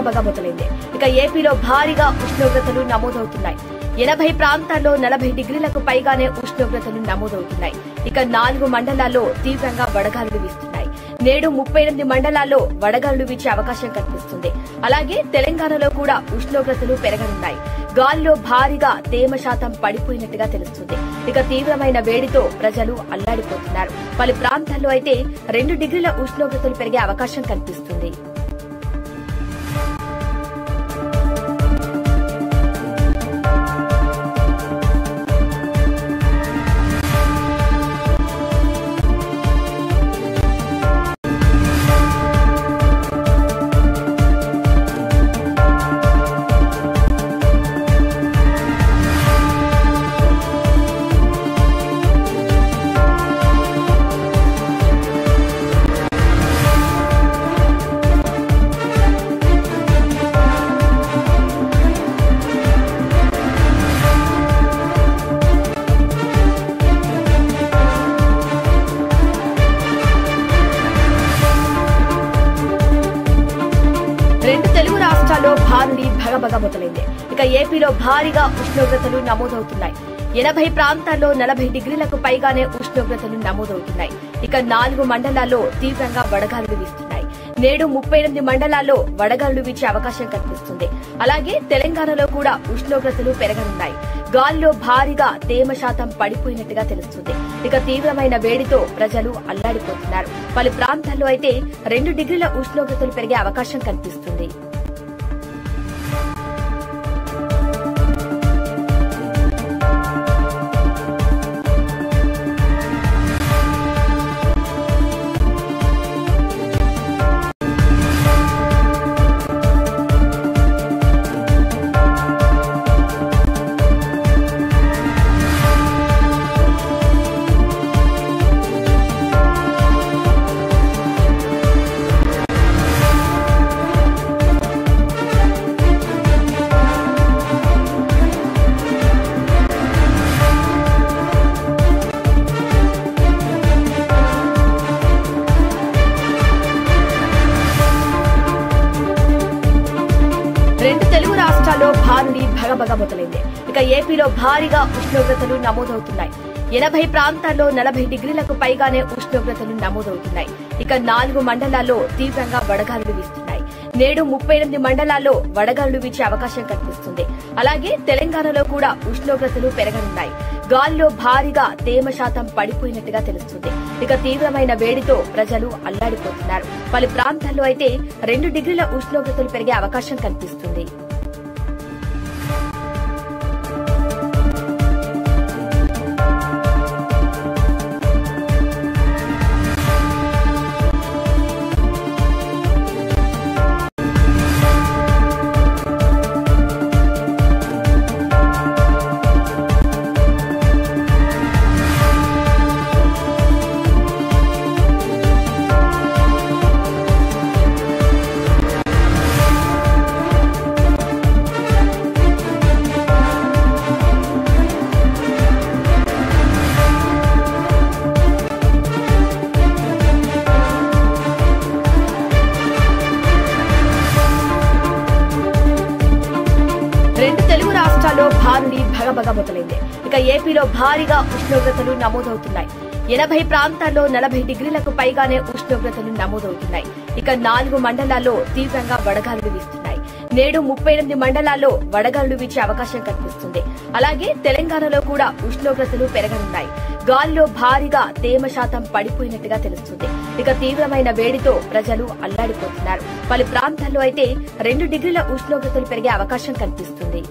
భగభగ మొదలైంది. ఇక ఏపీలో భారీగా ఉష్ణోగ్రతలు నమోదవుతున్నాయి. 80 ప్రాంతాల్లో 40 డిగ్రీలకు పైగానే ఉష్ణోగ్రతలు నమోదవుతున్నాయి. ఇక 4 మండలాల్లో తీవ్రంగా వడగాలులు వీస్తున్నాయి. నేడు 38 మండలాల్లో వడగాలులు వీచే అవకాశం కనిపిస్తుంది. అలాగే తెలంగాణలో కూడా ఉష్ణోగ్రతలు పెరగనున్నాయి. గాలిలో భారీగా తేమ శాతం పడిపోయినట్టుగా తెలుస్తుంది. ఇక తీవ్రమైన వేడితో ప్రజలు అల్లాడిపోతున్నారు. పలు ప్రాంతాల్లో అయితే 2 డిగ్రీల ఉష్ణోగ్రతలు పెరిగే అవకాశం కనిపిస్తుంది. రెండు తెలుగు రాష్ట్రాల్లో భారీ భగభగ మొదలైంది. ఇక ఏపీలో భారీగా ఉష్ణోగ్రతలు నమోదవుతున్నాయి. 80 ప్రాంతాల్లో 40 డిగ్రీలకు పైగానే ఉష్ణోగ్రతలు నమోదవుతున్నాయి. ఇక 4 మండలాల్లో తీవ్రంగా వడగాలులు వీస్తున్నాయి. నేడు 38 మండలాల్లో వడగాలులు వీచే అవకాశం కనిపిస్తుంది. అలాగే తెలంగాణలో కూడా ఉష్ణోగ్రతలు పెరగనున్నాయి. గాలిలో భారీగా తేమ శాతం పడిపోయినట్టుగా తెలుస్తుంది. ఇక తీవ్రమైన వేడితో ప్రజలు అల్లాడిపోతున్నారు. పలు ప్రాంతాల్లో అయితే 2 డిగ్రీల ఉష్ణోగ్రతలు పెరిగే అవకాశం కనిపిస్తుంది. రెండు తెలుగు రాష్ట్రాల్లో భారీ భగభగ మొదలైంది. ఇక ఏపీలో భారీగా ఉష్ణోగ్రతలు నమోదవుతున్నాయి. 80 ప్రాంతాల్లో 40 డిగ్రీలకు పైగానే ఉష్ణోగ్రతలు నమోదవుతున్నాయి. ఇక 4 మండలాల్లో తీవ్రంగా వడగాలులు వీస్తున్నాయి. నేడు 38 మండలాల్లో వడగాలులు వీచే అవకాశం కనిపిస్తుంది. అలాగే తెలంగాణలో కూడా ఉష్ణోగ్రతలు పెరగనున్నాయి. గాలిలో భారీగా తేమ శాతం పడిపోయినట్టుగా తెలుస్తుంది. ఇక తీవ్రమైన వేడితో ప్రజలు అల్లాడిపోతున్నారు. పలు ప్రాంతాల్లో అయితే 2 డిగ్రీల ఉష్ణోగ్రతలు పెరిగే అవకాశం కనిపిస్తుంది. రెండు తెలుగు రాష్ట్రాల్లో భారీ భగభగ మొదలైంది. ఇక ఏపీలో భారీగా ఉష్ణోగ్రతలు నమోదవుతున్నాయి. 80 ప్రాంతాల్లో 40 డిగ్రీలకు పైగానే ఉష్ణోగ్రతలు నమోదవుతున్నాయి. ఇక 4 మండలాల్లో తీవ్రంగా వడగాలులు వీస్తున్నాయి. నేడు 38 మండలాల్లో వడగాలులు వీచే అవకాశం కనిపిస్తుంది. అలాగే తెలంగాణలో కూడా ఉష్ణోగ్రతలు పెరగనున్నాయి. గాలిలో భారీగా తేమ శాతం పడిపోయినట్టుగా తెలుస్తుంది. ఇక తీవ్రమైన వేడితో ప్రజలు అల్లాడిపోతున్నారు. పలు ప్రాంతాల్లో అయితే 2 డిగ్రీల ఉష్ణోగ్రతలు పెరిగే అవకాశం కనిపిస్తుంది.